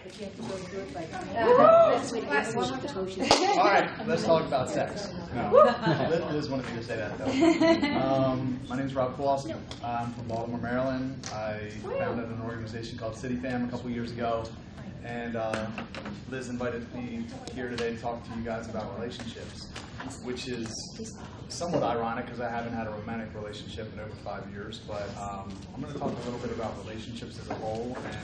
but you have to go through it like that's what All right, let's talk about sex. No, Liz wanted me to say that, though. My name is Kowalski. I'm from Baltimore, Maryland. I founded an organization called Cityfam a couple years ago. And Liz invited me here today to talk to you guys about relationships, which is somewhat ironic because I haven't had a romantic relationship in over 5 years. But I'm going to talk a little bit about relationships as a whole and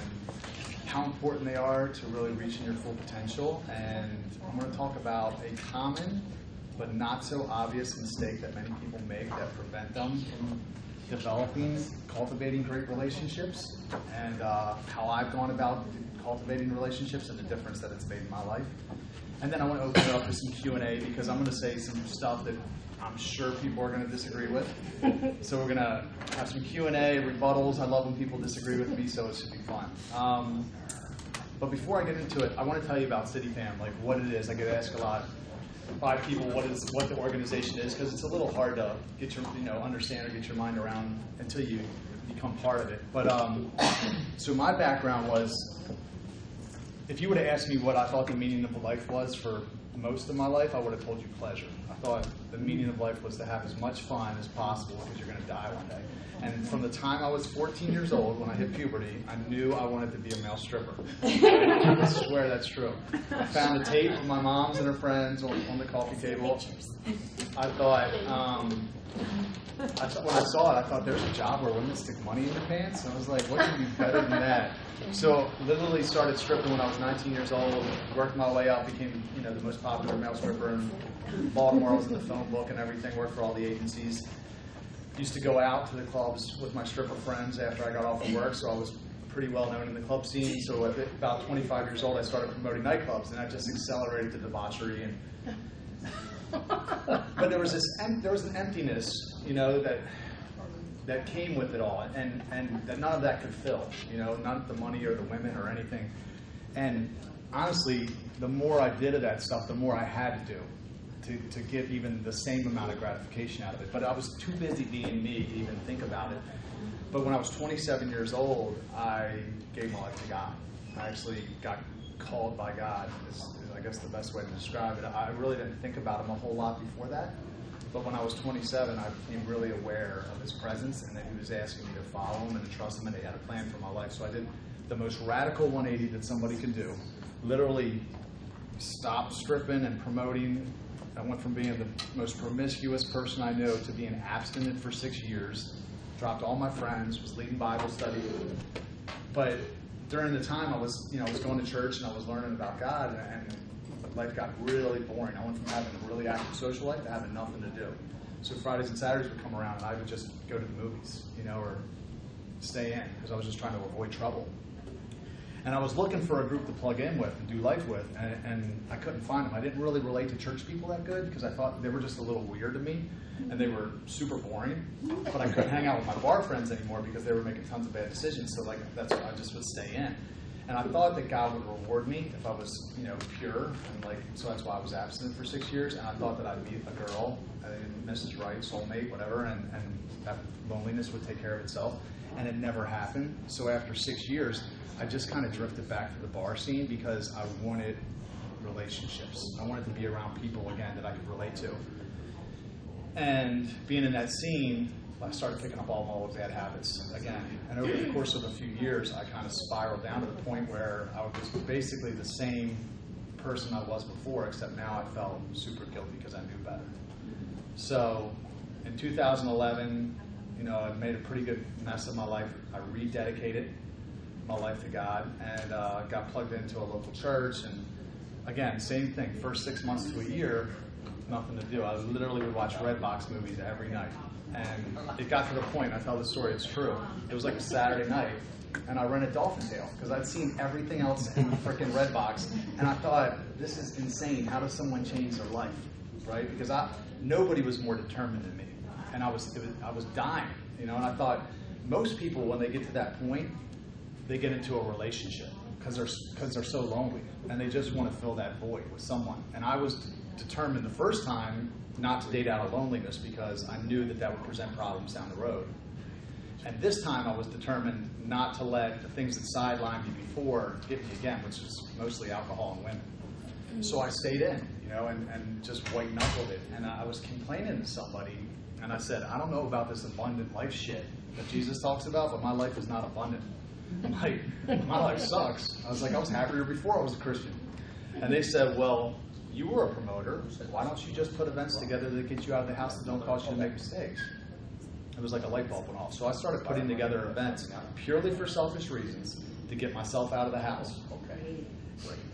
how important they are to really reaching your full potential. And I'm going to talk about a common but not so obvious mistake that many people make that prevent them from developing, cultivating great relationships, and how I've gone about cultivating relationships and the difference that it's made in my life. And then I want to open it up for some Q&A because I'm going to say some stuff that I'm sure people are going to disagree with. So we're going to have some Q&A, rebuttals. I love when people disagree with me, so it should be fun. But before I get into it, I want to tell you about Cityfam, like what it is. I get asked a lot by people what the organization is because it's a little hard to get your understand or get your mind around until you become part of it. But so my background was, if you would have asked me what I thought the meaning of life was for most of my life, I would have told you pleasure. I thought the meaning of life was to have as much fun as possible because you're going to die one day. And from the time I was 14 years old, when I hit puberty, I knew I wanted to be a male stripper. I swear that's true. I found a tape of my mom's and her friends on the coffee table. I thought, when I saw it, I thought there's a job where women stick money in their pants. And I was like, what can be better than that? So literally started stripping when I was 19 years old, worked my way up, became the most popular male stripper in Baltimore. I was in the phone book and everything, worked for all the agencies. Used to go out to the clubs with my stripper friends after I got off of work, so I was pretty well known in the club scene. So at about 25 years old, I started promoting nightclubs, and that just accelerated the debauchery. But there was an emptiness, that came with it all, and that none of that could fill. Not the money or the women or anything. And honestly, the more I did of that stuff, the more I had to do to get even the same amount of gratification out of it. But I was too busy being me to even think about it. But when I was 27 years old, I gave my life to God. I actually got called by God, is I guess the best way to describe it. I really didn't think about him a whole lot before that. But when I was 27, I became really aware of his presence and that he was asking me to follow him and to trust him, and he had a plan for my life. So I did the most radical 180 that somebody can do. Literally stopped stripping and promoting. I went from being the most promiscuous person I knew to being abstinent for 6 years. Dropped all my friends, was leading Bible study. But during the time I was going to church and I was learning about God, and life got really boring. I went from having a really active social life to having nothing to do. So Fridays and Saturdays would come around and I would just go to the movies, or stay in because I was just trying to avoid trouble. And I was looking for a group to plug in with and do life with, and I couldn't find them. I didn't really relate to church people that good because I thought they were just a little weird to me, and they were super boring. But I couldn't hang out with my bar friends anymore because they were making tons of bad decisions. So that's why I just would stay in. And I thought that God would reward me if I was, pure, and so that's why I was abstinent for 6 years. And I thought that I'd meet a girl, Mrs. Right, soulmate, whatever, and that loneliness would take care of itself. And it never happened. So after 6 years, I just kind of drifted back to the bar scene because I wanted relationships. I wanted to be around people again that I could relate to. And being in that scene, I started picking up all my old bad habits again. And over the course of a few years, I kind of spiraled down to the point where I was basically the same person I was before, except now I felt super guilty because I knew better. So in 2011, I made a pretty good mess of my life. I rededicated my life to God and got plugged into a local church. And again, same thing, first 6 months to a year, nothing to do. I literally would watch Redbox movies every night. And it got to the point, I tell the story, it's true. It was like a Saturday night, and I rented Dolphin Tale because I'd seen everything else in the freaking Redbox. And I thought, this is insane. How does someone change their life, right? Because nobody was more determined than me. And I was dying, And I thought, most people, when they get to that point, they get into a relationship because they're so lonely and they just want to fill that void with someone. And I was determined the first time not to date out of loneliness because I knew that would present problems down the road. And this time I was determined not to let the things that sidelined me before get me again, which is mostly alcohol and women. So I stayed in, you know, and just white knuckled it. And I was complaining to somebody, and I said, I don't know about this abundant life shit that Jesus talks about, but my life is not abundant. Like, my life sucks. I was like, I was happier before I was a Christian. And they said, well, you were a promoter. Why don't you just put events together that get you out of the house that don't cause you to make mistakes? It was like a light bulb went off. So I started putting together events purely for selfish reasons to get myself out of the house.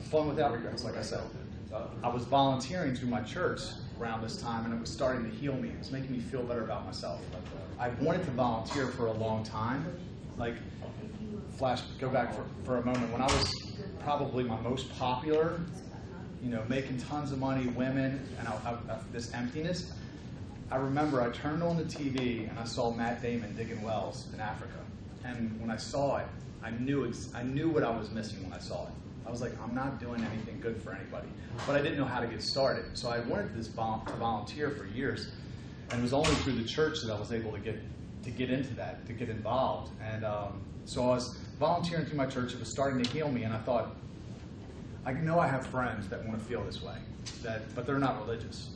Fun without regrets, like I said. I was volunteering through my church around this time, and it was starting to heal me. It was making me feel better about myself. I wanted to volunteer for a long time. Like, go back for a moment. When I was probably my most popular, you know, making tons of money, women, and this emptiness, I remember I turned on the TV and I saw Matt Damon digging wells in Africa. And when I saw it, I knew what I was missing when I saw it. I was like, I'm not doing anything good for anybody. But I didn't know how to get started. So I wanted to volunteer for years. And it was only through the church that I was able to get into that, to get involved. And so I was volunteering through my church. It was starting to heal me. And I thought, I know I have friends that want to feel this way, but they're not religious.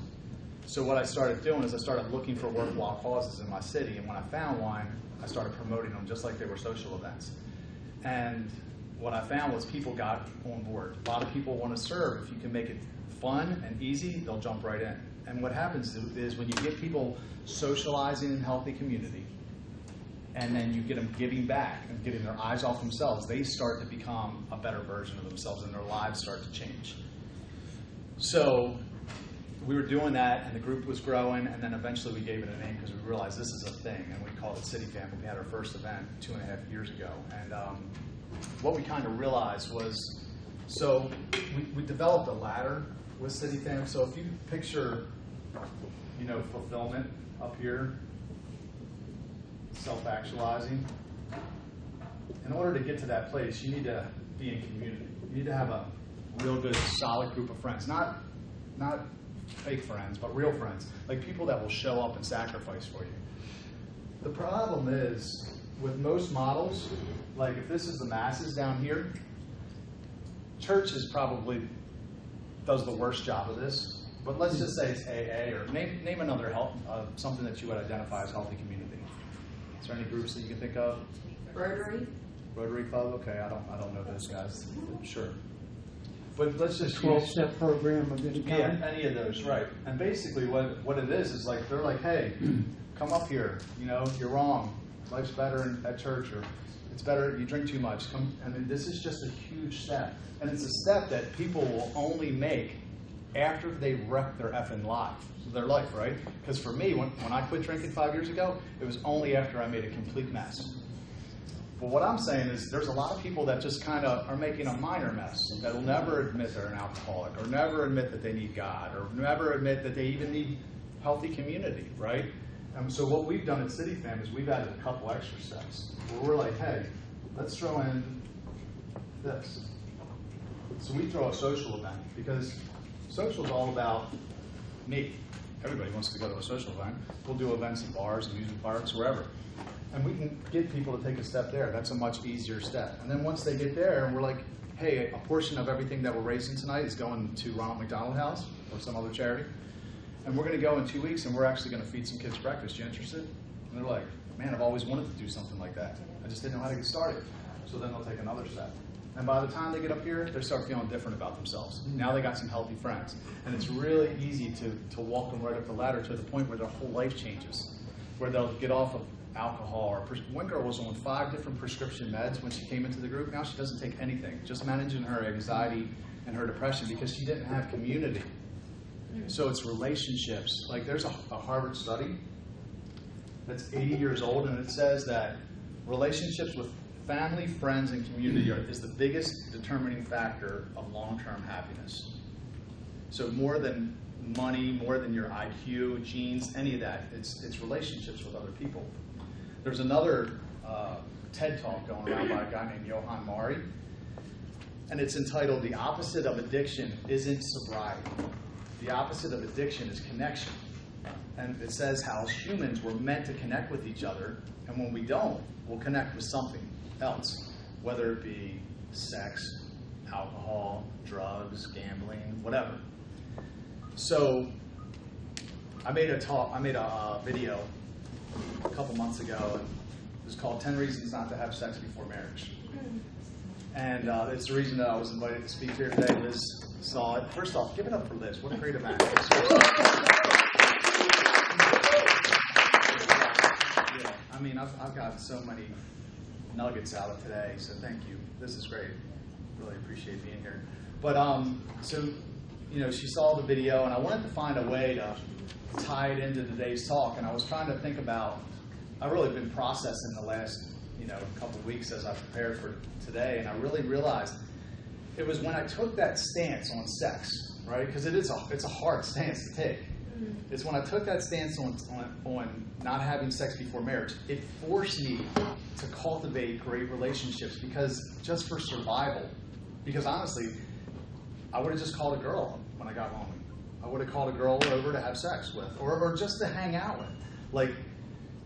So what I started doing is I started looking for worthwhile causes in my city, and when I found one, I started promoting them just like they were social events. And what I found was people got on board. A lot of people want to serve. If you can make it fun and easy, they'll jump right in. And what happens is when you get people socializing in healthy community, and then you get them giving back and getting their eyes off themselves, they start to become a better version of themselves, and their lives start to change. So we were doing that, and the group was growing, and then eventually we gave it a name because we realized this is a thing, and we called it Cityfam. We had our first event 2.5 years ago. And what we kind of realized was, so we developed a ladder with Cityfam. So if you picture, you know, fulfillment up here, self-actualizing. In order to get to that place, you need to be in community. You need to have a real good, solid group of friends. Not fake friends, but real friends. Like people that will show up and sacrifice for you. The problem is, with most models, like if this is the masses down here, churches probably does the worst job of this. But let's just say it's AA, or name another something that you would identify as healthy community. Is there any groups that you can think of? Rotary Club? Okay, I don't know those guys. Sure. But let's just 12-step program of any kind. Yeah, any of those, right. And basically what it is like, they're like, hey, come up here. You know, you're wrong. Life's better at church, or it's better, you drink too much. I mean, this is just a huge step. And it's a step that people will only make after they wreck their effing life, right? Because for me, when I quit drinking 5 years ago, it was only after I made a complete mess. But what I'm saying is there's a lot of people that just kind of are making a minor mess, that will never admit they're an alcoholic, or never admit that they need God, or never admit that they even need healthy community, right? And so what we've done at Cityfam is we've added a couple extra steps, where we're like, hey, let's throw in this. So we throw a social event, because social is all about me. Everybody wants to go to a social event. We'll do events in bars, amusement parks, wherever. And we can get people to take a step there. That's a much easier step. And then once they get there, and we're like, hey, a portion of everything that we're raising tonight is going to Ronald McDonald House or some other charity. And we're going to go in 2 weeks, and we're actually going to feed some kids breakfast. You interested? And they're like, man, I've always wanted to do something like that. I just didn't know how to get started. So then they'll take another step. And by the time they get up here, they start feeling different about themselves. Now they got some healthy friends. And it's really easy to walk them right up the ladder to the point where their whole life changes, where they'll get off of alcohol. Or one girl was on 5 different prescription meds when she came into the group. Now she doesn't take anything, just managing her anxiety and her depression because she didn't have community. So it's relationships. Like there's a Harvard study that's 80 years old, and it says that relationships with family, friends, and community is the biggest determining factor of long-term happiness. So more than money, more than your IQ, genes, any of that, it's relationships with other people. There's another TED Talk going around by a guy named Johann Mari, and it's entitled, "The Opposite of Addiction Isn't Sobriety. The opposite of addiction is connection." and it says how humans were meant to connect with each other, and when we don't, we'll connect with something else, whether it be sex, alcohol, drugs, gambling, whatever. So I made a video a couple months ago, and it was called 10 Reasons Not to Have Sex Before Marriage. And it's the reason that I was invited to speak here today. Liz saw it. First off, give it up for Liz. What a great event. Yeah, I mean, I've got so many nuggets out of today, so thank you. This is great. Really appreciate being here. But so, you know, she saw the video, and I wanted to find a way to tie it into today's talk. And I was trying to think about, I've really been processing the last, you know, couple of weeks as I prepared for today, and I really realized it was when I took that stance on sex, right? Because it's a hard stance to take. It's when I took that stance on not having sex before marriage, it forced me to cultivate great relationships, because just for survival. Because honestly, I would have just called a girl when I got lonely. I would have called a girl over to have sex with, or just to hang out with. Like,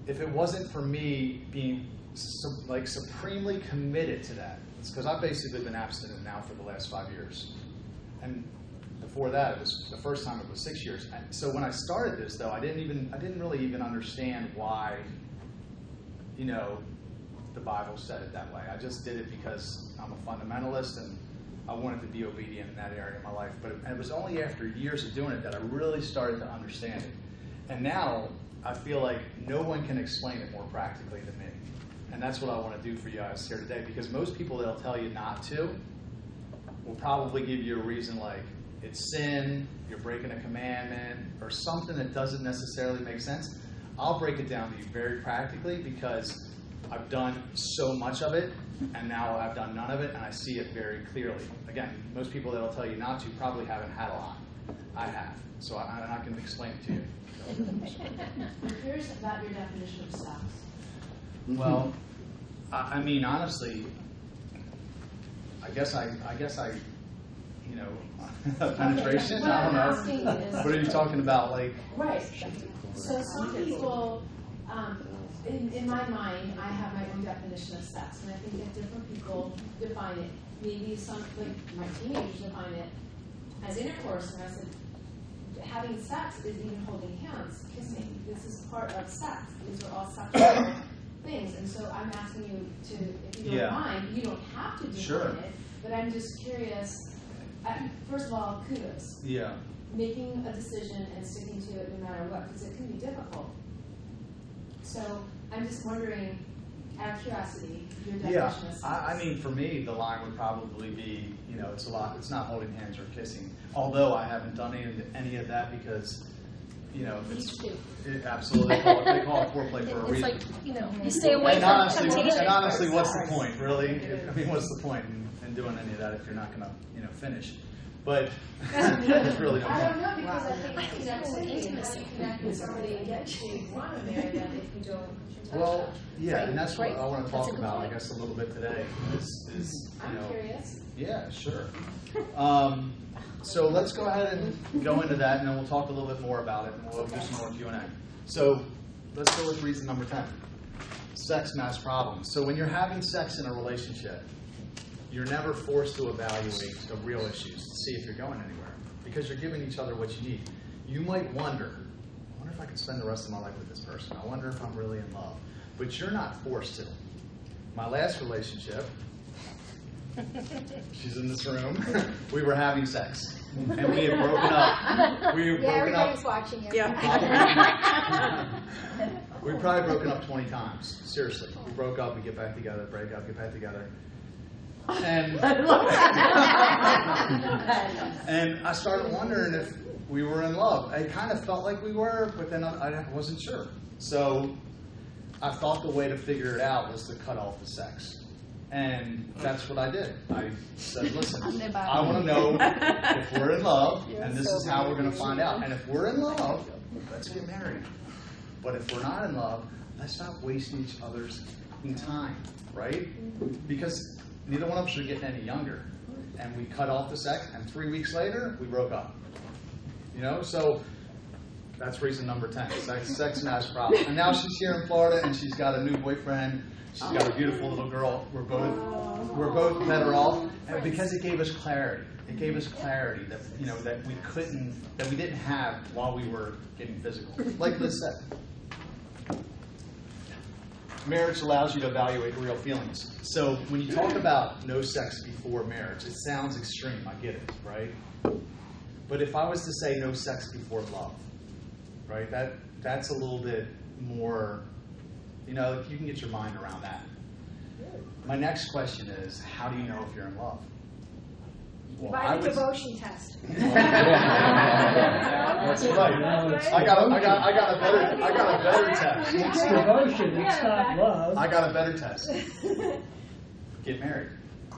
if it wasn't for me being supremely committed to that, it's because I've basically been abstinent now for the last 5 years. And before that, it was the first time it was 6 years. And so when I started this, though, I didn't really even understand why, you know, the Bible said it that way. I just did it because I'm a fundamentalist and I wanted to be obedient in that area of my life. But it was only after years of doing it that I really started to understand it. And now I feel like no one can explain it more practically than me. And that's what I want to do for you guys here today, because most people that'll tell you not to will probably give you a reason like it's sin, you're breaking a commandment, or something that doesn't necessarily make sense. I'll break it down to you very practically, because I've done so much of it, and now I've done none of it, and I see it very clearly. Again, most people that'll tell you not to probably haven't had a lot. I have, so I can explain it to you. I'm curious about your definition of sex. Well, I mean, honestly, I guess I, you know, penetration. What I don't I'm know. asking is, What are you talking about? Like, right. So some people, in my mind, I have my own definition of sex, and I think that different people define it. Maybe some, like my teenagers define it as intercourse, and I said, having sex is even holding hands, kissing. This is part of sex. These are all sexual things. And so I'm asking you to, if you don't mind, you don't have to define it, but I'm just curious. First of all, kudos. yeah. Making a decision and sticking to it no matter what, because it can be difficult. So I'm just wondering, out of curiosity, your definition of sex. I mean, for me, the line would probably be, you know, it's not holding hands or kissing. Although I haven't done any of that because, you know, it absolutely they call it foreplay for a reason. It's like, you know, you stay away from temptation. And honestly, what's the point, really? I mean, what's the point in doing any of that if you're not going to, you know, finish? But there's really no point. I don't know, because I think connectivity, how do you connect with somebody and get you want to marry them if you don't? Well, yeah, and that's what I want to talk about, I guess, a little bit today. Is you know, I'm curious. Yeah, sure. So let's go ahead and go into that, and then we'll talk a little bit more about it, and we'll do some more Q&A. So let's go with reason number 10. Sex masks problems. So when you're having sex in a relationship, you're never forced to evaluate the real issues to see if you're going anywhere, because you're giving each other what you need. You might wonder if I could spend the rest of my life with this person. I wonder if I'm really in love. But you're not forced to. My last relationship, she's in this room, we were having sex. And we had broken up. Everybody's watching you. We've probably broken up 20 times. Seriously. We broke up, we get back together, break up, get back together. And, and I started wondering if we were in love. I kind of felt like we were, but then I wasn't sure. So I thought the way to figure it out was to cut off the sex. And that's what I did. I said, listen, I want to know if we're in love, and this is how we're going to find out. And if we're in love, let's get married. But if we're not in love, let's stop wasting each other's time, right? Because neither one of us are getting any younger. And we cut off the sex, and 3 weeks later, we broke up. You know, so That's reason number 10. Sex and has problems. And now she's here in Florida, and she's got a new boyfriend. She's got a beautiful little girl. We're both better off, and because it gave us clarity. It gave us clarity that that we didn't have while we were getting physical. Like Liz said, marriage allows you to evaluate real feelings. So when you talk about no sex before marriage, it sounds extreme. I get it, right? But if I was to say no sex before love, right? That's a little bit more. You can get your mind around that. My next question is, how do you know if you're in love? Well, buy the devotion test. That's right. I got a better test. It's devotion, it's not love. I got a better test. Get married,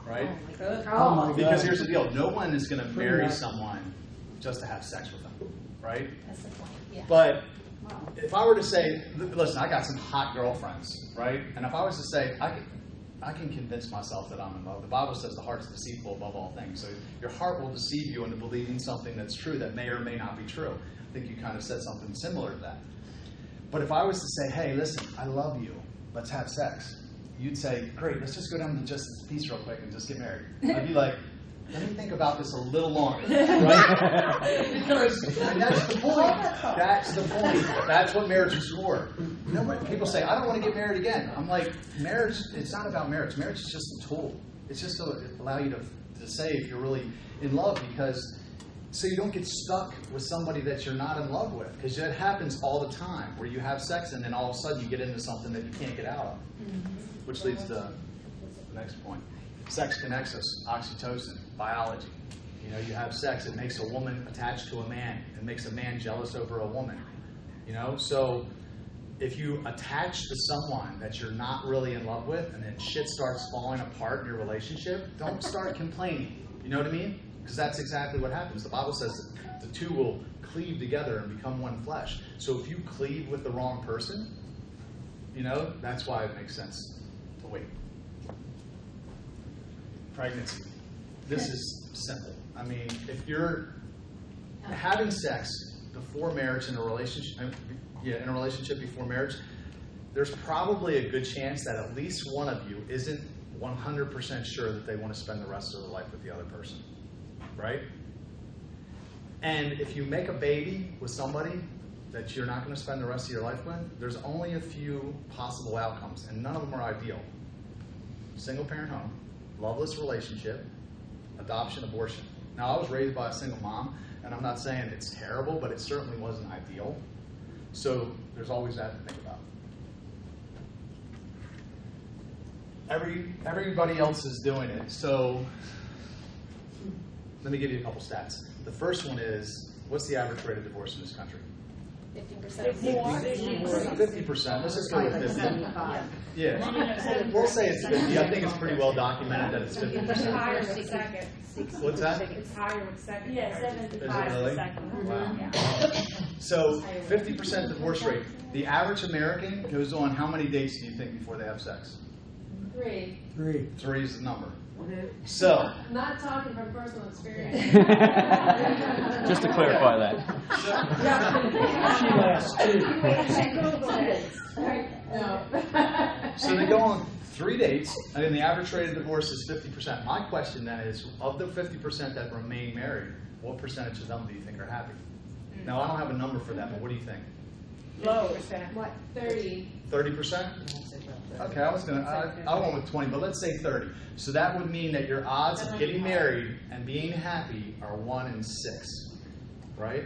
right? Oh my God. Because here's the deal: no one is going to marry someone just to have sex with them, right? That's the point. Yeah. But if I were to say, listen, I got some hot girlfriends, right? And if I was to say, I can convince myself that I'm in love. The Bible says the heart's deceitful above all things. So your heart will deceive you into believing something that's true that may or may not be true. I think you kind of said something similar to that. But if I was to say, hey, listen, I love you. Let's have sex. You'd say, great, let's just go down to Justice Peace real quick and just get married. I'd be like, let me think about this a little longer, right? Because that's the point. That's the point. That's what marriage is for. People say, I don't want to get married again. I'm like, marriage, it's not about marriage. Marriage is just a tool. It's just to allow you to say if you're really in love, because so you don't get stuck with somebody that you're not in love with. Because it happens all the time where you have sex and then all of a sudden you get into something that you can't get out of. Which leads to the next point. Sex connects us, oxytocin, biology. You have sex, it makes a woman attached to a man. It makes a man jealous over a woman. So if you attach to someone that you're not really in love with and then shit starts falling apart in your relationship, don't start complaining. You know what I mean? Because that's exactly what happens. The Bible says that the two will cleave together and become one flesh. So if you cleave with the wrong person, that's why it makes sense to wait. Pregnancy. This is simple. I mean, if you're having sex before marriage in a relationship before marriage, there's probably a good chance that at least one of you isn't 100% sure that they want to spend the rest of their life with the other person, right? And if you make a baby with somebody that you're not going to spend the rest of your life with, there's only a few possible outcomes, and none of them are ideal. Single parent home, loveless relationship, adoption, abortion. Now, I was raised by a single mom, and I'm not saying it's terrible, but it certainly wasn't ideal. So there's always that to think about. Everybody else is doing it. So let me give you a couple stats. The first one is, what's the average rate of divorce in this country? 50%. 50%. Let's just go with 50. Yeah. We'll say it's 50. I think it's pretty well documented that it's 50%. It's higher with second. What's that? It's higher with second. Yeah, 75 Is it really? second. Wow. Yeah. So 50% divorce rate. The average American goes on how many dates do you think before they have sex? 3. 3. 3 is the number. So, Not talking from personal experience. Just to clarify that. She lasts 2. No. So they go on 3 dates, and then the average rate of divorce is 50%. My question then is, of the 50% that remain married, what percentage of them do you think are happy? Now, I don't have a number for that, but what do you think? Low percent. What? 30. 30%? Okay, I went with 20, but let's say 30. So that would mean that your odds of getting married and being happy are 1 in 6, right?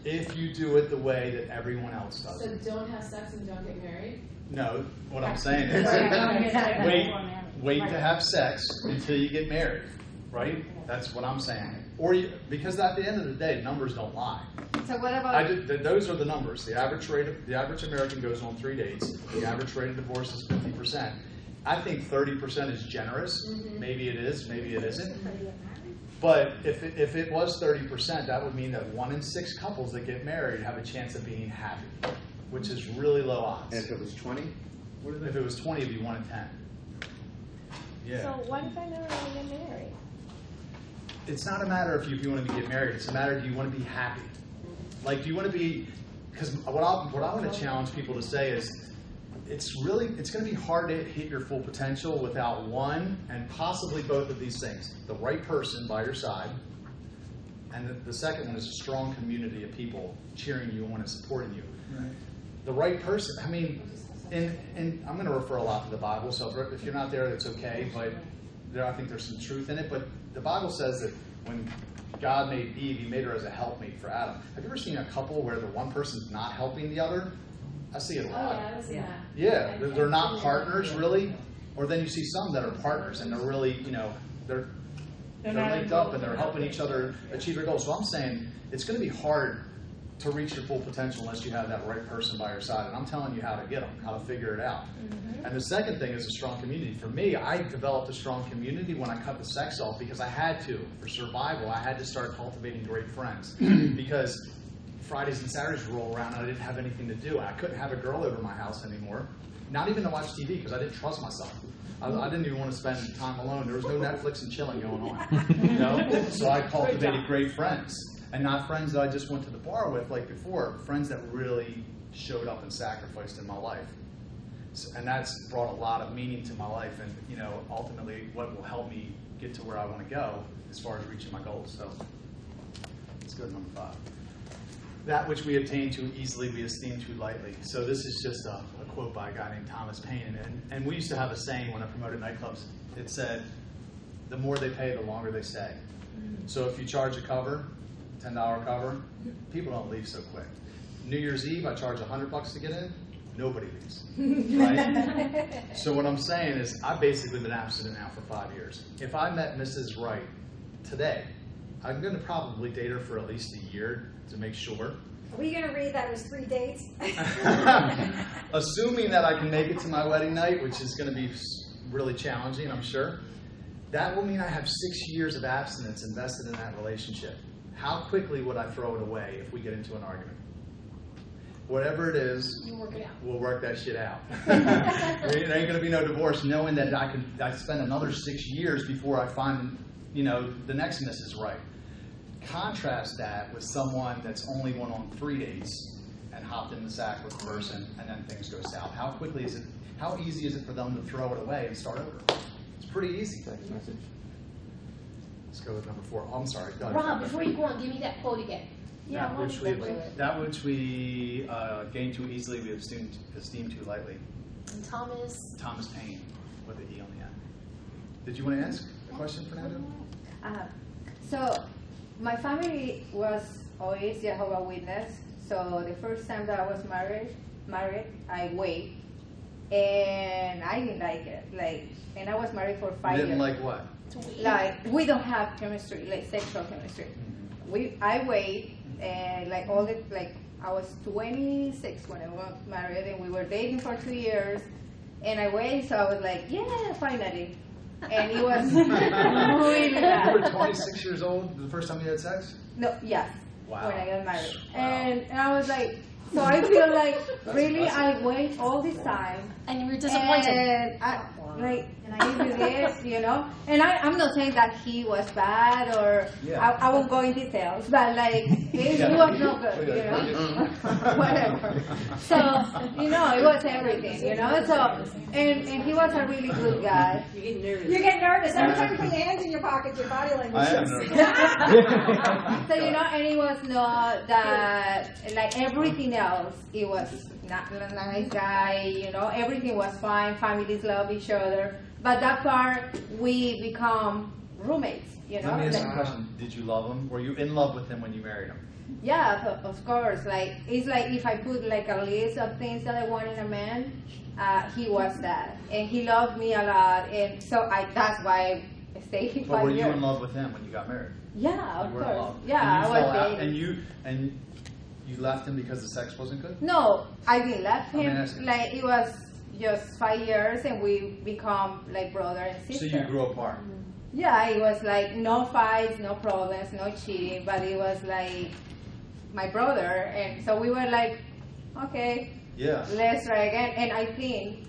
If you do it the way that everyone else does So it. don't have sex and don't get married? No, what I'm saying is wait to have sex until you get married, right? That's what I'm saying. Or because at the end of the day, numbers don't lie. So what about? Those are the numbers. The average American goes on 3 dates. The average rate of divorce is 50%. I think 30% is generous. Mm-hmm. Maybe it is. Maybe it isn't. But if it was 30%, that would mean that 1 in 6 couples that get married have a chance of being happy, which is really low odds. And if it was 20? If it was 20, it'd be 1 in 10. Yeah. So what if I never want to get married? It's not a matter of if you want to get married. It's a matter of do you want to be happy. Like, do you want to be because what I want to challenge people to say is, it's going to be hard to hit your full potential without one and possibly both of these things: the right person by your side, and the second one is a strong community of people cheering you on and supporting you. Right. The right person. I mean, and I'm going to refer a lot to the Bible, so if you're not there, that's okay. But I think there's some truth in it. But the Bible says that when God made Eve, He made her as a helpmate for Adam. Have you ever seen a couple where the one person's not helping the other? I see it a lot. Oh, yeah, I've seen that. Yeah, they're not partners really, or then you see some that are partners and they're really, they're linked up and they're helping each other achieve their goals. So I'm saying it's going to be hard to reach your full potential unless you have that right person by your side. And I'm telling you how to get them, how to figure it out. Mm-hmm. And the second thing is a strong community. For me, I developed a strong community when I cut the sex off because I had to. For survival, I had to start cultivating great friends because Fridays and Saturdays would roll around and I didn't have anything to do. I couldn't have a girl over my house anymore, not even to watch TV because I didn't trust myself. I didn't even want to spend time alone. There was no Netflix and chilling going on. So I cultivated great friends. And not friends that I just went to the bar with like before, friends that really showed up and sacrificed in my life. And that's brought a lot of meaning to my life and, ultimately what will help me get to where I want to go as far as reaching my goals. So let's go to number 5. That which we obtain too easily, we esteem too lightly. So this is just a quote by a guy named Thomas Paine. And we used to have a saying when I promoted nightclubs. It said, the more they pay, the longer they stay. So if you charge a cover, $10 cover, people don't leave so quick. New Year's Eve, I charge $100 to get in. Nobody leaves. Right? So what I'm saying is, I've basically been abstinent now for 5 years. If I met Mrs. Right today, I'm going to probably date her for at least a year to make sure. Are we going to read that as 3 dates? Assuming that I can make it to my wedding night, which is going to be really challenging, I'm sure, that will mean I have 6 years of abstinence invested in that relationship. How quickly would I throw it away if we get into an argument? Whatever it is, we'll work that shit out. There ain't going to be no divorce, knowing that I spend another 6 years before I find, the next Mrs. Right. Contrast that with someone that's only went on 3 dates and hopped in the sack with the person, and then things go south. How easy is it for them to throw it away and start over? It's pretty easy. Let's go with number 4. Oh, I'm sorry. Go ahead. Rob, before you go on, give me that quote again. That which we gain too easily, we esteem too lightly. And Thomas Paine, with the E on the end. Did you want to ask a question, Fernando? So my family was always Jehovah's Witness. So the first time that I was married, I waited, and I didn't like it. And I was married for 5 years. You didn't like what? We don't have chemistry, sexual chemistry. I wait, and I was 26 when I got married, and we were dating for 2 years, and I waited, so I was like, yeah, finally. And it was really bad. You were 26 years old the first time you had sex? No, yes. Wow. When I got married. Wow. And I was like, so I feel like really I wait all this time. And you were disappointed. And I did this, And I'm not saying that he was bad or I won't go in details, but he was no good, Whatever. So, it was everything, So, and he was a really good guy. You get nervous. Every time you put your hands in your pockets, your body language I am shifts. nervous. So, and it was not that, everything else, it was not a nice guy, everything was fine, families love each other. But that part, we become roommates, Let me ask you a question. Did you love him? Were you in love with him when you married him? Yeah, of course. It's like if I put a list of things that I want in a man, he was that. And he loved me a lot. And so that's why I stayed 5 years. But were you in love with him when you got married? Yeah, of You were in course. love. Yeah, And I you was fell out, dating. and you left him because the sex wasn't good? No, I didn't left him. asking. It was just 5 years, and we become brother and sister. So you grew apart? Yeah, it was no fights, no problems, no cheating, but it was my brother, and so we were okay, Yeah. let's try again. And I think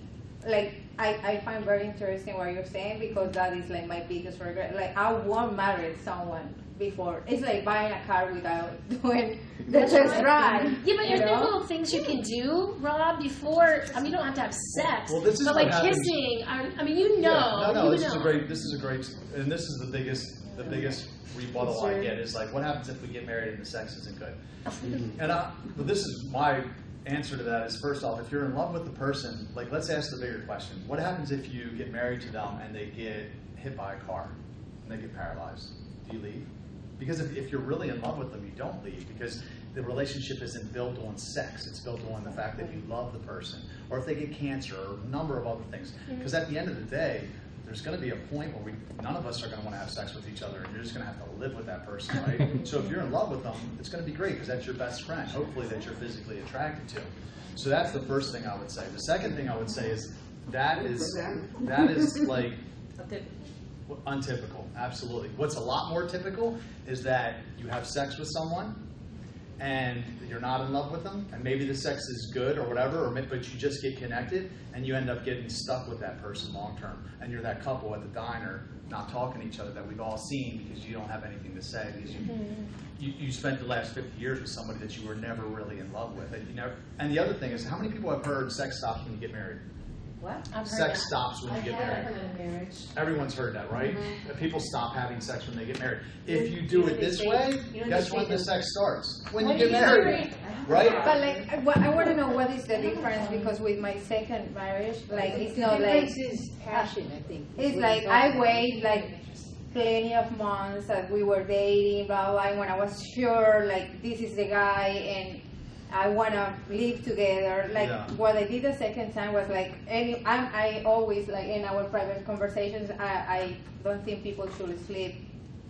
I find very interesting what you're saying, because that is like my biggest regret. Like, I won't marry someone before. It's like buying a car without doing the test drive. Yeah, but there are little things you can do, Rob, before. I mean, you don't have to have sex. Well, this is but what like happens. kissing. I mean, you know. No, you this is know. a great, and this is the biggest rebuttal I get is like, what happens if we get married and the sex isn't good? And but this is my answer to that is, first off, if you're in love with the person, like, let's ask the bigger question. What happens if you get married to them and they get hit by a car and they get paralyzed? Do you leave? Because if you're really in love with them, you don't leave, because the relationship isn't built on sex. It's built on the fact that you love the person. Or if they get cancer, or a number of other things. Because at the end of the day, there's going to be a point where none of us are going to want to have sex with each other, and you're just going to have to live with that person, right? So if you're in love with them, it's going to be great, because that's your best friend, hopefully, that you're physically attracted to. So that's the first thing I would say. The second thing I would say is that is like untypical, absolutely. What's a lot more typical is that you have sex with someone and you're not in love with them, and maybe the sex is good or whatever, but you just get connected and you end up getting stuck with that person long term. And you're that couple at the diner not talking to each other that we've all seen, because you don't have anything to say, because you spent the last 50 years with somebody that you were never really in love with. And the other thing is, how many people have heard sex stops when you get married? What? I've heard Sex that. stops when you get married. Everyone's heard that, right? People stop having sex when they get married. If you do it this way, guess when the sex starts? When you get married, right? But like, I want to know what is the difference, because with my second marriage, like, it's not like, is passion, I think. it's like I wait like plenty of months that we were dating, blah blah. And when I was sure, like, this is the guy and I want to live together. Like, what I did the second time was like, I always, like, in our private conversations, I don't think people should sleep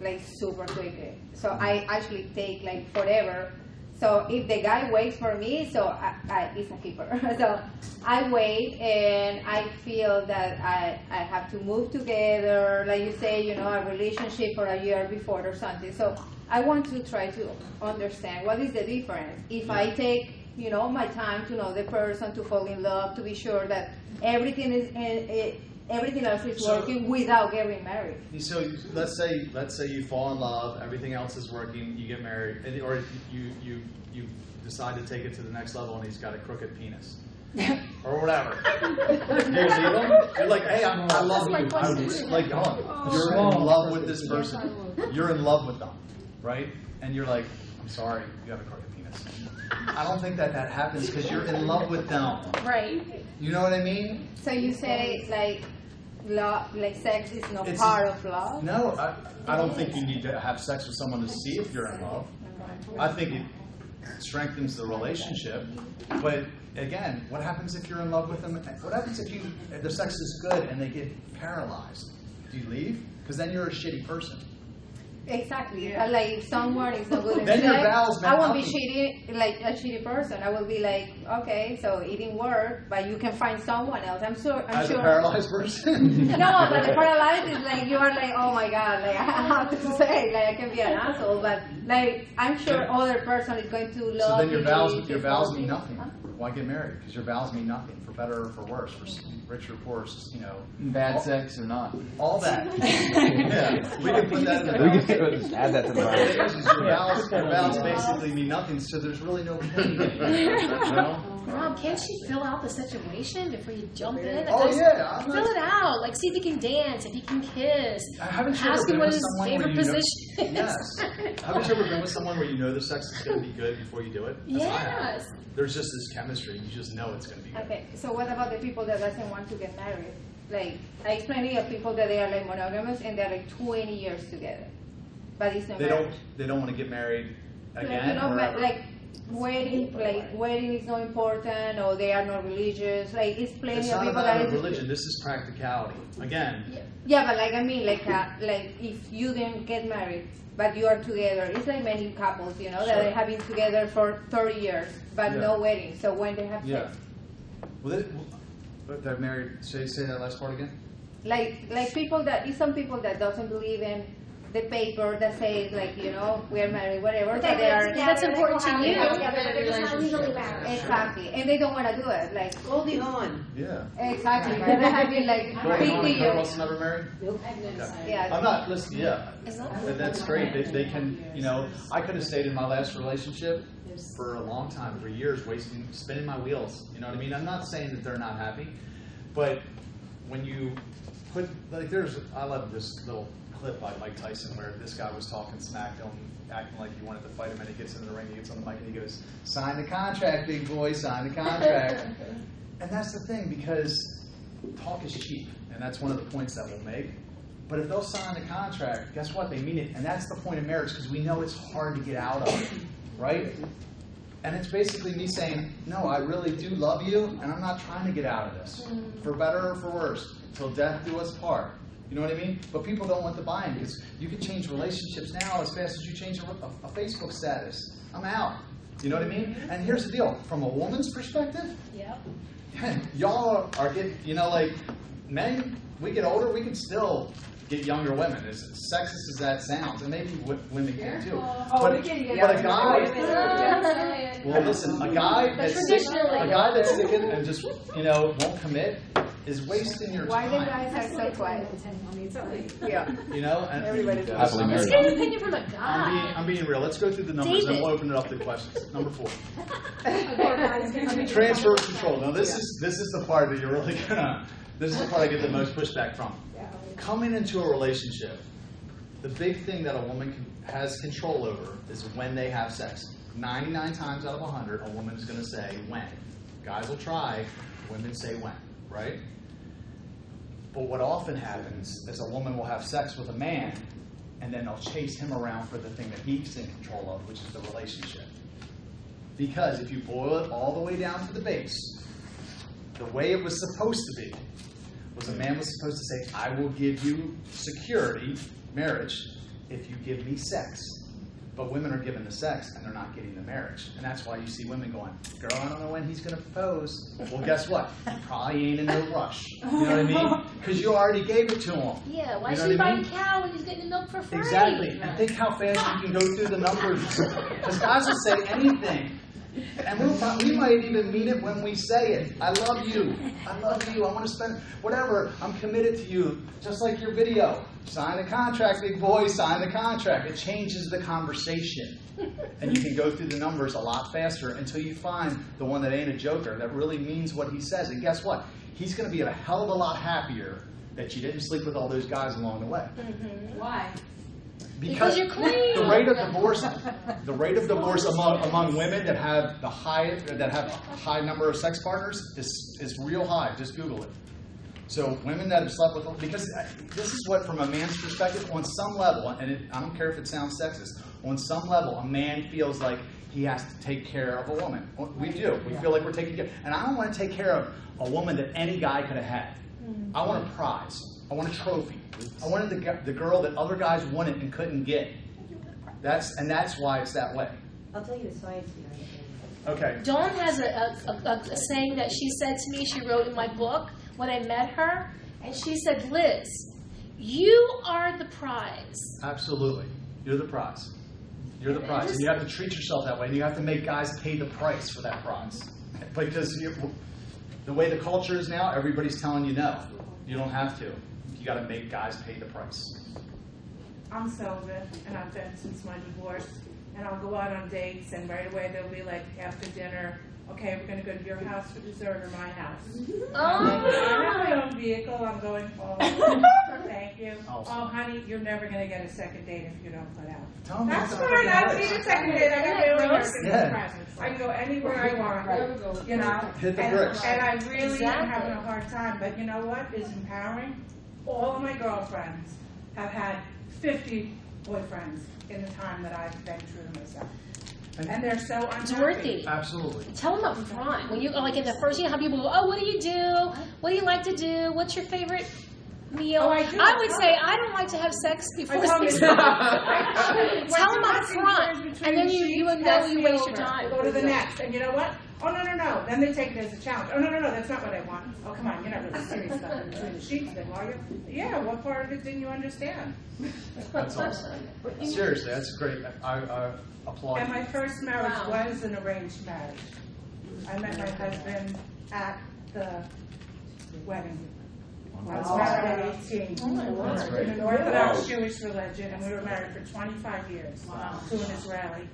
like super quickly. So I actually take like forever. So if the guy waits for me, so it's a keeper. So I wait, and I feel that I have to move together, like you say, a relationship for a year before or something. So I want to try to understand what is the difference. If I take, my time to know the person, to fall in love, to be sure that everything else is working without getting married. So let's say you fall in love, everything else is working, you get married, or you decide to take it to the next level, and he's got a crooked penis. Or whatever. Do you leave him? You're like, hey, I love you. You're in love with this person. You're in love with them, right? And you're like, I'm sorry, you have a crooked penis. I don't think that happens, because you're in love with them. Right. You know what I mean? So you say, like, love, like sex is not part of love? No, I don't think you need to have sex with someone to see if you're in love. I think it strengthens the relationship. But again, what happens if you're in love with them? What happens if the sex is good and they get paralyzed? Do you leave? Because then you're a shitty person. Exactly. Yeah. Like, if someone is not good in then sex, your vows meant I won't nothing. be shitty, like a shitty person. I will be like, okay, so it didn't work, but you can find someone else. I'm sure. As a paralyzed person? No, but the paralyzed is like, you are like, oh my God, like, I have to say, like, I can be an asshole, but like, I'm sure other person is going to love. So then your vows mean me. nothing. Huh? Why get married? Because your vows mean nothing, for better or for worse, for rich or poor, Bad sex or not. All that. Yeah, we can put that in the vows. We can just add that to the vows. Your vows basically mean nothing, so there's really no point. Rob, can't you fill out the situation before you jump in? Fill it out. Like, see if he can dance, if he can kiss. Haven't you Ask ever him been what with his someone favorite where position is. Yes. Haven't you ever been with someone where you know the sex is going to be good before you do it? Yes. There's just this chemistry. You just know it's going to be good. Okay, so what about the people that doesn't want to get married? Like, I explained to people that they are like monogamous and they're like 20 years together, but it's not marriage. They don't want to get married again. Like wedding is not important, or they are not religious. Like, it's plenty it's of not people about that religion. This is practicality. Again. Yeah, but like, I mean, like if you didn't get married, but you are together, it's like many couples, that have been together for 30 years, but no wedding. So when they have sex. Well, they're married. Say that last part again. Like people that, some people that doesn't believe in the paper that says like, you know, we are married, whatever. They So they are That's important to you. It's not legally married. exactly, and they don't want to do it. Like Goldie Hawn. Yeah. exactly, they have been like big deal. Else never married? I've never decided. Yeah. I'm not, listen, yeah, Is that- that's great. They can, you know, I could have stayed in my last relationship for a long time, for years, spinning my wheels. You know what I mean? I'm not saying that they're not happy, but when you put, like, I love this little clip by Mike Tyson where this guy was talking smack to him, acting like he wanted to fight him, and he gets in the ring, he gets on the mic, and he goes, "Sign the contract, big boy, sign the contract." And that's the thing, because talk is cheap, and that's one of the points that we'll make. But if they'll sign the contract, guess what? They mean it, and that's the point of marriage, because we know it's hard to get out of it, right? And it's basically me saying, no, I really do love you, and I'm not trying to get out of this, for better or for worse, till death do us part. You know what I mean? But people don't want the buy-in, because you can change relationships now as fast as you change a Facebook status. I'm out. You know what I mean? And here's the deal. From a woman's perspective, y'all are getting, you know, like, men, we get older, we can still get younger women, as sexist as that sounds, and maybe women can too. But a guy, well, listen, a guy that's sticking and just, you know, won't commit is wasting your Why time. the guys are so quiet? Yeah. You know, and Everybody's happily Let's married. get an opinion from a guy. I'm being real. Let's go through the numbers and David. we'll open it up to questions. Number 4. Transfer of control. Now this is the part that you're really gonna. This is the part I get the most pushback from. Coming into a relationship, the big thing that a woman has control over is when they have sex. 99 times out of 100, a woman is going to say when. Guys will try, women say when, right? But what often happens is a woman will have sex with a man, and then they'll chase him around for the thing that he's in control of, which is the relationship. Because if you boil it all the way down to the base, the way it was supposed to be was a man was supposed to say, I will give you security, marriage, if you give me sex. But women are given the sex, and they're not getting the marriage. And that's why you see women going, girl, I don't know when he's going to propose. Well, guess what? He probably ain't in no rush. You know what I mean? Because you already gave it to him. Yeah, why You know should he what I buy mean? a cow when he's getting the milk for free? Exactly. And think how fast you can go through the numbers. Because guys will say anything. And we might even mean it when we say it. I love you. I love you. I want to spend whatever. I'm committed to you. Just like your video. Sign the contract, big boy. Sign the contract. It changes the conversation. And you can go through the numbers a lot faster until you find the one that ain't a joker, that really means what he says. And guess what? He's going to be a hell of a lot happier that you didn't sleep with all those guys along the way. Why? Because you're clean. The rate of divorce among women that have a high number of sex partners is real high. Just Google it. So women that have slept with, because this is what, from a man's perspective, on some level, and I don't care if it sounds sexist, on some level, a man feels like he has to take care of a woman. We do. We feel like we're taking care. And I don't want to take care of a woman that any guy could have had. I want a prize. I want a trophy. I wanted the girl that other guys wanted and couldn't get. That's why it's that way. I'll tell you the science behind it. Okay. Dawn has a saying that she said to me, she wrote in my book when I met her, and she said, Liz, you are the prize. Absolutely. You're the prize. You're the prize. And you have to treat yourself that way. And you have to make guys pay the price for that prize. Because the way the culture is now, everybody's telling you no. You don't have to. You got to make guys pay the price. I'm celibate, and I've been since my divorce. And I'll go out on dates, and right away they'll be like, after dinner, okay, we're going to go to your house for dessert or my house. I'm like, I have my own vehicle. I'm going home. Thank you. Oh, honey, you're never going to get a second date if you don't put out. Tell me That's about fine. the I don't need a second date. I got my own American Yeah. presents. I can go anywhere I want. You know, Hit the bricks. and I really am having a hard time. But you know what is empowering? All of my girlfriends have had 50 boyfriends in the time that I've been true to myself. And they're so unhappy. Dorothy, Absolutely. tell them up front. When you like in the first, you know how people go, oh, what do you do? What do you like to do? What's your favorite meal. Oh, I do. I would say I don't like to have sex before I told 6 him- Tell them up front, and then you would know you waste your time. Go to the next, and you know what? Oh, no. Then they take it as a challenge. Oh, no, that's not what I want. Oh, come on, you're not really serious about it between the sheets then, are you? Yeah, what part of it didn't you understand? That's awesome. Seriously, that's great. I applaud And you. my first marriage was an arranged marriage. I met my husband at the wedding. I was married at 18. That's great. In an Orthodox Jewish religion, and we were married for 25 years to an Israeli.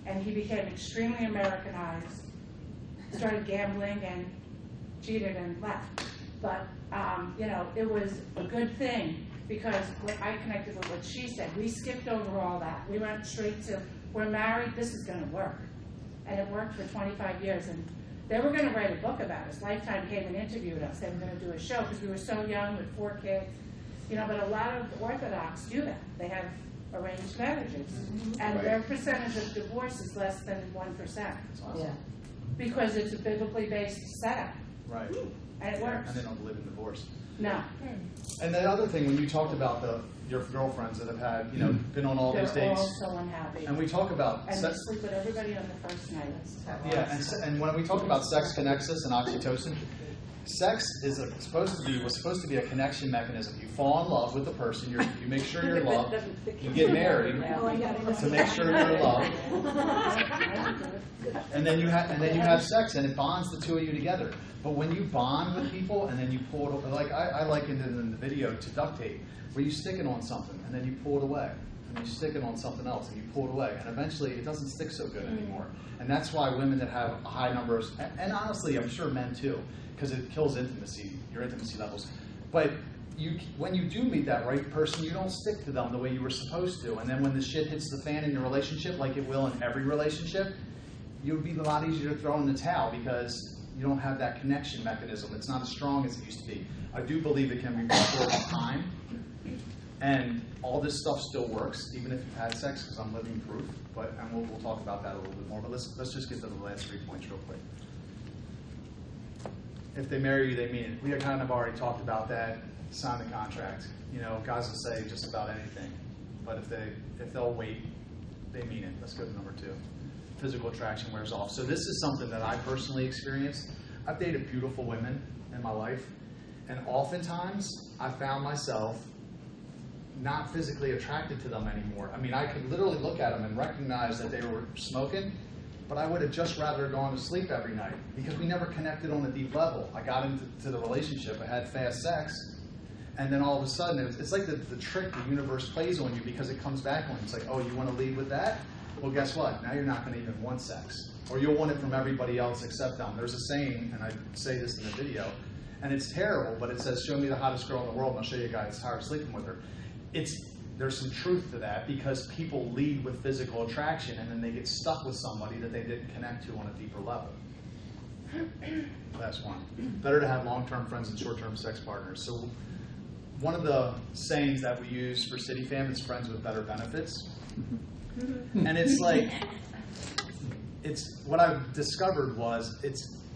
And he became extremely Americanized, started gambling and cheated and left. But, it was a good thing because I connected with what she said. We skipped over all that. We went straight to, we're married, this is going to work. And it worked for 25 years. And they were going to write a book about us. Lifetime came and interviewed us. They were going to do a show because we were so young with 4 kids. But a lot of Orthodox do that. They have arranged marriages. And their percentage of divorce is less than 1%. Yeah. Because it's a biblically based setup. Right. And it works. And they don't believe in divorce. No. And the other thing, when you talked about your girlfriends that have had, been on all these They're dates, all so unhappy. and we talk about And they sleep with everybody on the first night. yeah, and when we talk about sex connects us and oxytocin, sex is supposed to be a connection mechanism. You fall in love with the person, you make sure you're loved, you get married to make sure you're loved, and then you have sex, and it bonds the two of you together. But when you bond with people and then you pull it, like I likened it in the video to duct tape, where you stick it on something and then you pull it away, and you stick it on something else and you pull it away, and eventually it doesn't stick so good anymore. And that's why women that have a high numbers, and honestly, I'm sure men too, because it kills intimacy, your intimacy levels. But when you do meet that right person, you don't stick to them the way you were supposed to. And then when the shit hits the fan in your relationship, like it will in every relationship, it would be a lot easier to throw in the towel because you don't have that connection mechanism. It's not as strong as it used to be. I do believe it can be restored with time. And all this stuff still works, even if you've had sex, because I'm living proof. And we'll talk about that a little bit more. But let's just get to the last 3 points real quick. If they marry you, they mean it. We kind of already talked about that. Sign the contract. Guys will say just about anything. But if they'll wait, they mean it. Let's go to number 2. Physical attraction wears off. So this is something that I personally experienced. I've dated beautiful women in my life, and oftentimes I found myself not physically attracted to them anymore. I mean, I could literally look at them and recognize that they were smoking, but I would have just rather gone to sleep every night because we never connected on a deep level. I got into the relationship, I had fast sex, and then all of a sudden, it's like the trick the universe plays on you because it comes back on you. It's like, oh, you want to lead with that? Well, guess what? Now you're not going to even want sex. Or you'll want it from everybody else except them. There's a saying, and I say this in the video, and it's terrible, but it says, show me the hottest girl in the world, and I'll show you a guy that's tired of sleeping with her. There's some truth to that because people lead with physical attraction, and then they get stuck with somebody that they didn't connect to on a deeper level. That's one. Better to have long-term friends than short-term sex partners. So one of the sayings that we use for Cityfam is friends with better benefits. And it's like, what I've discovered was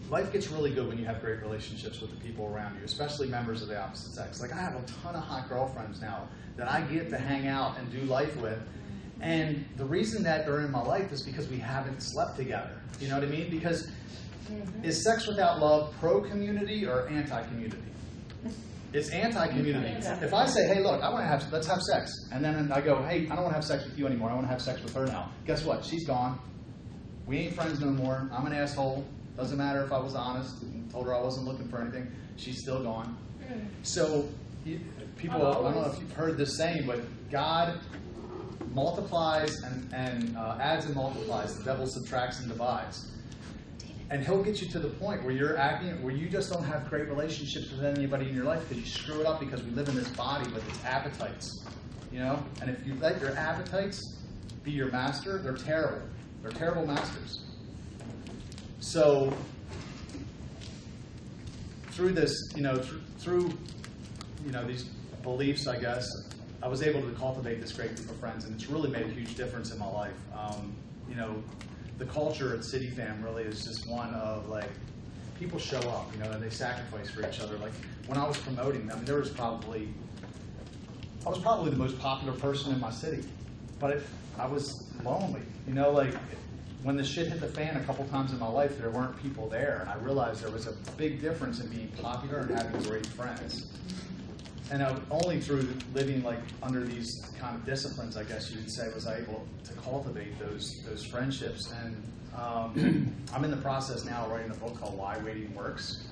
life gets really good when you have great relationships with the people around you, especially members of the opposite sex. Like I have a ton of hot girlfriends now that I get to hang out and do life with. And the reason that they're in my life is because we haven't slept together. You know what I mean? Because is sex without love pro-community or anti-community? It's anti-community. If I say, hey, look, let's have sex, and then I go, hey, I don't want to have sex with you anymore. I want to have sex with her now. Guess what? She's gone. We ain't friends no more. I'm an asshole. Doesn't matter if I was honest and told her I wasn't looking for anything. She's still gone. So people, I don't know if you've heard this saying, but God multiplies and adds and multiplies. The devil subtracts and divides. And he'll get you to the point where where you just don't have great relationships with anybody in your life because you screw it up because we live in this body with its appetites. And if you let your appetites be your master, they're terrible. They're terrible masters. So through this, through these beliefs, I guess, I was able to cultivate this great group of friends, and it's really made a huge difference in my life. The culture at Cityfam really is just one of people show up, you know, and they sacrifice for each other. Like when I was promoting them, I was probably the most popular person in my city, but I was lonely, you know, like when the shit hit the fan a couple times in my life, there weren't people there, and I realized there was a big difference in being popular and having great friends. And only through living like under these kind of disciplines, I guess you would say, was I able to cultivate those friendships. And I'm in the process now of writing a book called Why Waiting Works.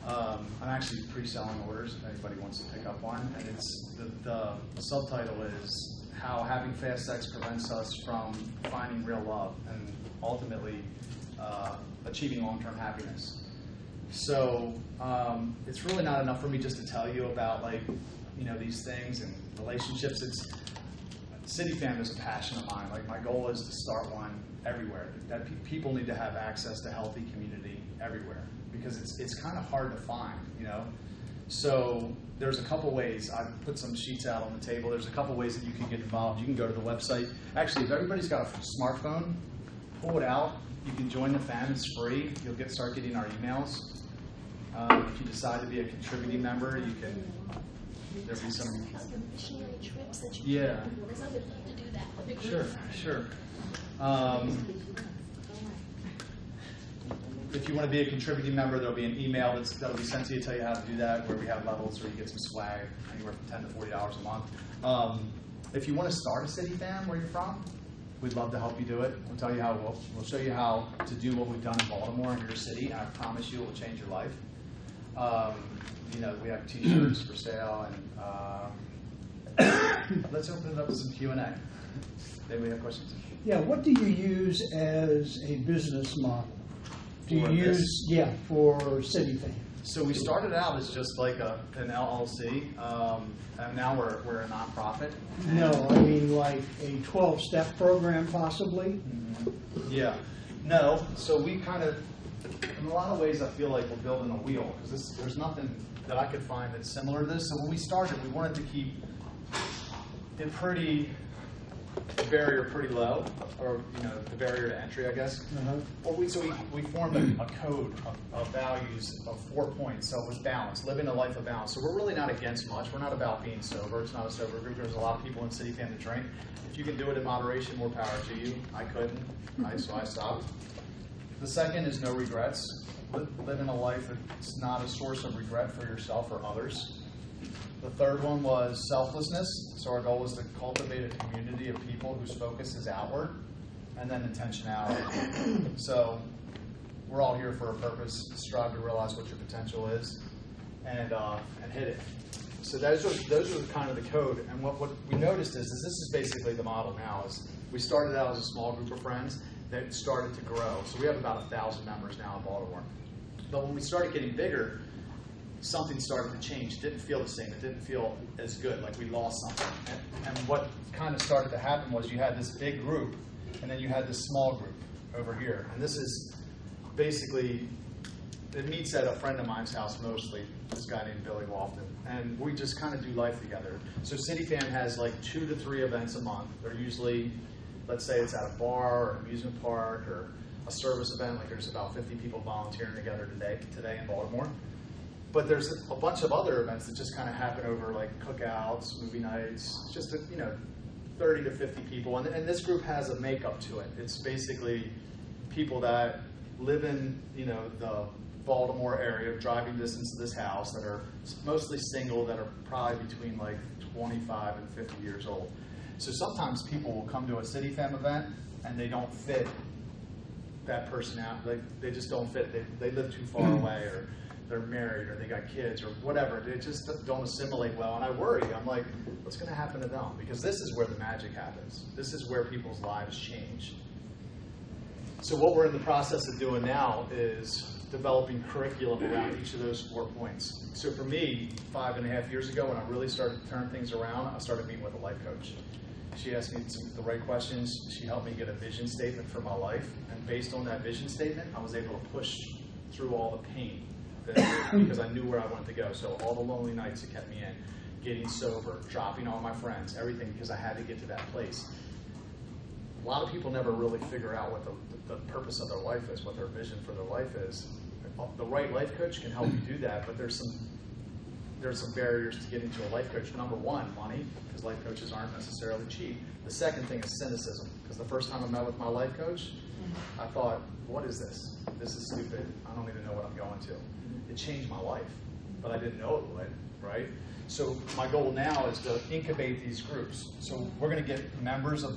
I'm actually pre-selling orders if anybody wants to pick up one. And it's the subtitle is How Having Fast Sex Prevents Us from Finding Real Love and ultimately achieving long-term happiness. So it's really not enough for me just to tell you about like, you know, these things and relationships. Cityfam is a passion of mine. Like my goal is to start one everywhere. That people need to have access to healthy community everywhere because it's kind of hard to find, you know. So there's a couple ways. I've put some sheets out on the table. There's a couple ways that you can get involved. You can go to the website. Actually, if everybody's got a smartphone, pull it out. You can join the fam. It's free. You'll start getting our emails. If you decide to be a contributing member, you can. There'll be some. Missionary trips that you yeah. Because I would love to do that. Sure. If you want to be a contributing member, there'll be an email that'll be sent to you to tell you how to do that, where we have levels where you get some swag, anywhere from $10 to $40 a month. If you want to start a Cityfam where you're from, we'd love to help you do it. We'll tell you how. We'll show you how to do what we've done in Baltimore in your city, and I promise you it will change your life. You know, we have T-shirts for sale, and let's open it up with some Q&A. Anybody have questions? Yeah, what do you use as a business model? Do you use, for Cityfam? So we started out as just like an LLC, and now we're a nonprofit. No, I mean like a 12-step program possibly? Mm-hmm. Yeah. No, so we kind of, in a lot of ways I feel like we're building a wheel, because there's nothing that I could find that's similar to this. So when we started, we wanted to keep it the barrier pretty low, or the barrier to entry, I guess. Well, so we formed a code of values of 4 points. So it was balance, living a life of balance. So we're really not against much. We're not about being sober. It's not a sober group. There's a lot of people in Cityfam that drink. If you can do it in moderation, more power to you. I couldn't, so I stopped. The second is no regrets. Living a life that's not a source of regret for yourself or others. The third one was selflessness. So our goal was to cultivate a community of people whose focus is outward. And then intentionality. So we're all here for a purpose. Strive to realize what your potential is and hit it. So those are kind of the code. And what we noticed is this is basically the model now. Is we started out as a small group of friends that started to grow. So we have about 1,000 members now in Baltimore. But when we started getting bigger, something started to change. It didn't feel the same. It didn't feel as good, like we lost something. And what kind of started to happen was you had this big group, and then you had this small group over here. And this is basically, it meets at a friend of mine's house mostly, this guy named Billy Lofton. And we just kind of do life together. So Cityfam has like 2 to 3 events a month. They're usually, let's say it's at a bar or an amusement park or a service event, like there's about 50 people volunteering together today in Baltimore. But there's a bunch of other events that just kind of happen over like cookouts, movie nights, just 30 to 50 people. And this group has a makeup to it. It's basically people that live in the Baltimore area, driving distance to this house, that are mostly single, that are probably between like 25 and 50 years old. So sometimes people will come to a Cityfam event and they don't fit that person out. They just don't fit. They live too far away, or they're married, or they got kids, or whatever. They just don't assimilate well. And I worry. I'm like, what's going to happen to them? Because this is where the magic happens. This is where people's lives change. So what we're in the process of doing now is developing curriculum around each of those 4 points. So for me, 5.5 years ago, when I really started to turn things around, I started meeting with a life coach. She asked me the right questions. She helped me get a vision statement for my life. And based on that vision statement, I was able to push through all the pain because I knew where I wanted to go. So all the lonely nights that kept me in, getting sober, dropping all my friends, everything, because I had to get to that place. A lot of people never really figure out what the purpose of their life is, what their vision for their life is. the right life coach can help you do that, but there's some barriers to getting to a life coach. Number one, money, because life coaches aren't necessarily cheap. The second thing is cynicism, because the first time I met with my life coach, I thought, what is this? This is stupid. I don't even know what I'm going to. It changed my life, but I didn't know it would, right? So my goal now is to incubate these groups. So we're going to get members of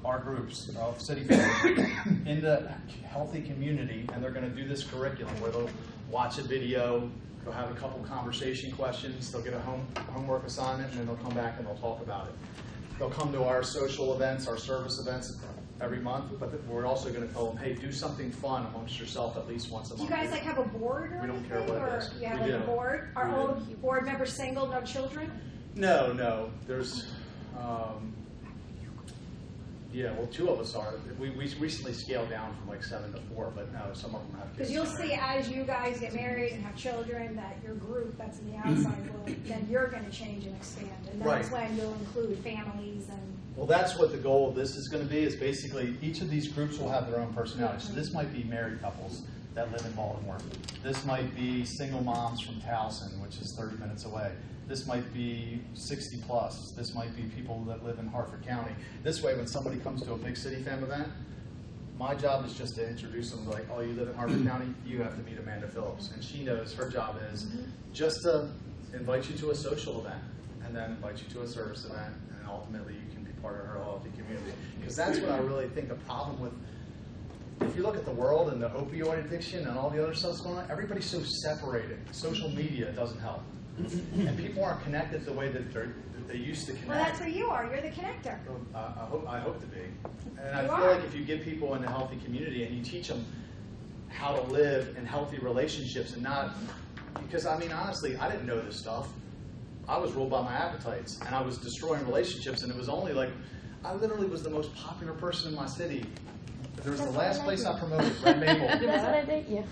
our groups, of Cityfam, into healthy community, and they're going to do this curriculum where they'll watch a video, they'll have a couple conversation questions, they'll get a homework assignment, and then they'll come back and they'll talk about it. They'll come to our social events, our service events every month, but we're also going to tell them, hey, do something fun amongst yourself at least once a month. Do you guys like have a board or We don't anything? care what it is. Or you have We like a do. board? Are We all do. the board members single, no children? No. There's, well, two of us are. We recently scaled down from like 7 to 4, but no, some of them have kids. Because you'll see as you guys get married and have children that your group that's in the outside world, then you're going to change and expand. And that's Right. when you'll include families and... Well, that's what the goal of this is going to be, is basically each of these groups will have their own personality. So this might be married couples that live in Baltimore. This might be single moms from Towson, which is 30 minutes away. This might be 60 plus. This might be people that live in Hartford County. This way, when somebody comes to a big Cityfam event, my job is just to introduce them, like, oh, you live in Hartford County, you have to meet Amanda Phillips. And she knows her job is just to invite you to a social event, and then invite you to a service event, and ultimately you can be part of her healthy community. Because that's what I really think the problem with, if you look at the world and the opioid addiction and all the other stuff that's going on, everybody's so separated. Social media doesn't help. And people aren't connected the way that they used to connect. Well, that's where you are. You're the connector. I hope to be. And I You feel are. like if you get people in a healthy community and you teach them how to live in healthy relationships and not, because I mean, honestly, I didn't know this stuff. I was ruled by my appetites and I was destroying relationships, and it was only like, I literally was the most popular person in my city. There was the last place I promoted, Red Maple. That's what I did, yeah.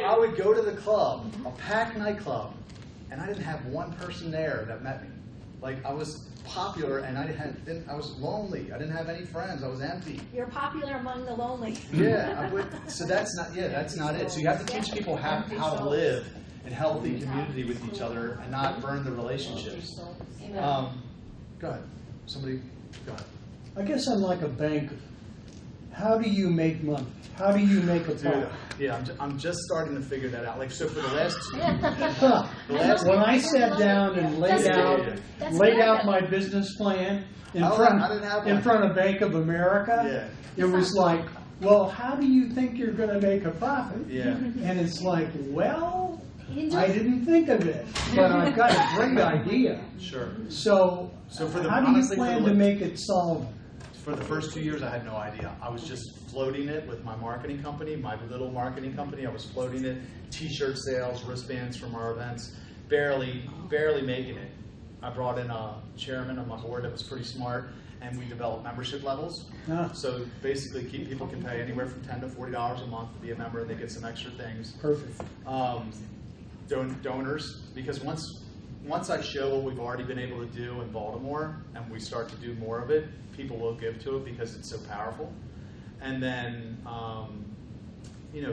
I would go to the club, a packed nightclub, and I didn't have one person there that met me. Like, I was popular, and I was lonely. I didn't have any friends. I was empty. You're popular among the lonely. Yeah, so that's not it. So you have to teach people how to live in healthy community with each other and not burn the relationships. Go ahead. Somebody, go ahead. I guess I'm like a banker. How do you make money? How do you make a profit? Yeah, I'm just starting to figure that out. Like, so for the last When I sat down and laid out my business plan in front of Bank of America, it was like, well, how do you think you're going to make a profit? Yeah. And it's like, well, I didn't think of it, but I've got a great idea. Sure. So how do you plan to make it solvent? For the first 2 years, I had no idea. I was just floating it with my marketing company, my little marketing company. I was floating it, T-shirt sales, wristbands from our events, barely making it. I brought in a chairman on my board that was pretty smart, and we developed membership levels. So basically, people can pay anywhere from $10 to $40 a month to be a member, and they get some extra things. Perfect. Donors, because once I show what we've already been able to do in Baltimore, and we start to do more of it, people will give to it because it's so powerful. And then,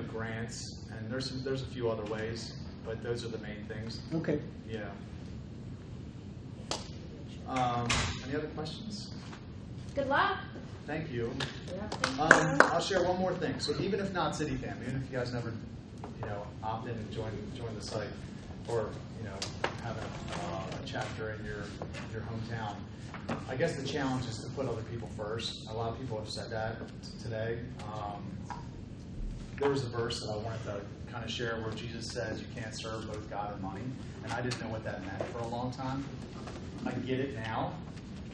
grants, and there's a few other ways, but those are the main things. Okay. Yeah. Any other questions? Good luck. Thank you. I'll share one more thing. So even if not Cityfam, even if you guys never, opt in and join the site, or have a chapter in your hometown, I guess the challenge is to put other people first. A lot of people have said that today. There was a verse that I wanted to kind of share where Jesus says you can't serve both God and money, and I didn't know what that meant for a long time. I get it now.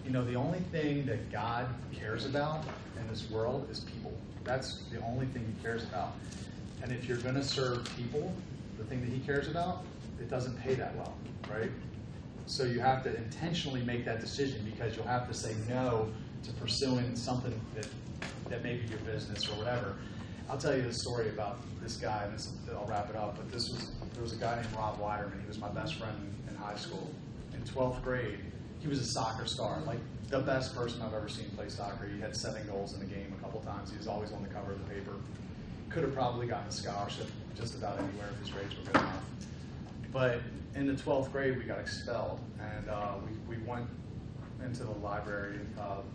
The only thing that God cares about in this world is people. That's the only thing He cares about. And if you're going to serve people, the thing that He cares about, it doesn't pay that well, right? So you have to intentionally make that decision, because you'll have to say no to pursuing something that may be your business or whatever. I'll tell you the story about this guy, and I'll wrap it up. But there was a guy named Rob Weiderman. He was my best friend in high school. In 12th grade, he was a soccer star, like the best person I've ever seen play soccer. He had 7 goals in a game a couple times. He was always on the cover of the paper. could have probably gotten a scholarship just about anywhere if his grades were good enough. But in the 12th grade, we got expelled, and we went into the library,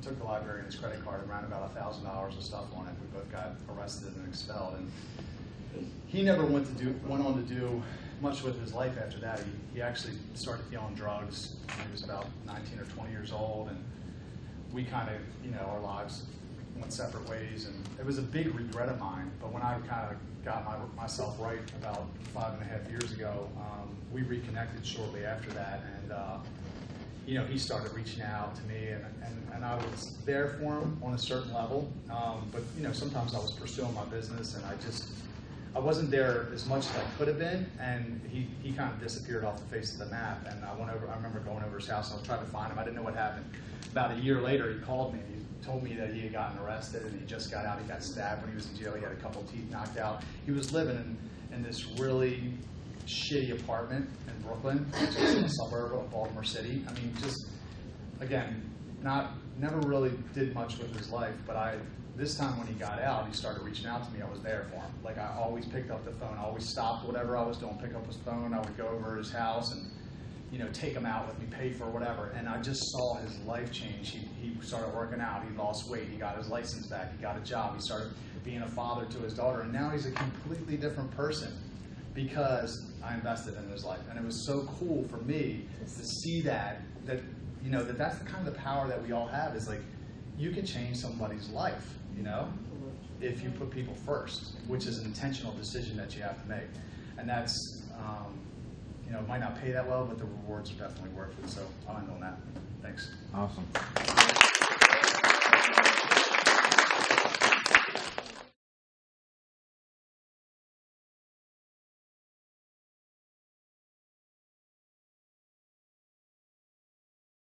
took the librarian's credit card and ran about $1,000 of stuff on it. We both got arrested and expelled. And he never went on to do much with his life after that. He actually started dealing drugs when he was about 19 or 20 years old, and we kind of, our lives went separate ways, and it was a big regret of mine. But when I kind of got myself right about 5.5 years ago, we reconnected shortly after that, and he started reaching out to me, and I was there for him on a certain level, but sometimes I was pursuing my business, and I wasn't there as much as I could have been, and he kind of disappeared off the face of the map. And I remember going over his house, and I was trying to find him. I didn't know what happened. About a year later, he called me. He told me that he had gotten arrested, and he just got out. He got stabbed when he was in jail. He had a couple teeth knocked out. He was living in this really shitty apartment in Brooklyn, which is in a suburb of Baltimore City. I mean, just, again, never really did much with his life, but this time when he got out, he started reaching out to me. I was there for him. Like, I always picked up the phone. I always stopped whatever I was doing, pick up his phone. I would go over to his house and, take him out with me, pay for whatever. And I just saw his life change. He started working out. He lost weight. He got his license back. He got a job. He started being a father to his daughter. And now he's a completely different person because I invested in his life. And it was so cool for me to see that's the kind of the power that we all have, is like, you can change somebody's life, if you put people first, which is an intentional decision that you have to make. And that's, it might not pay that well, but the rewards are definitely worth it. So I'll end on that. Thanks. Awesome.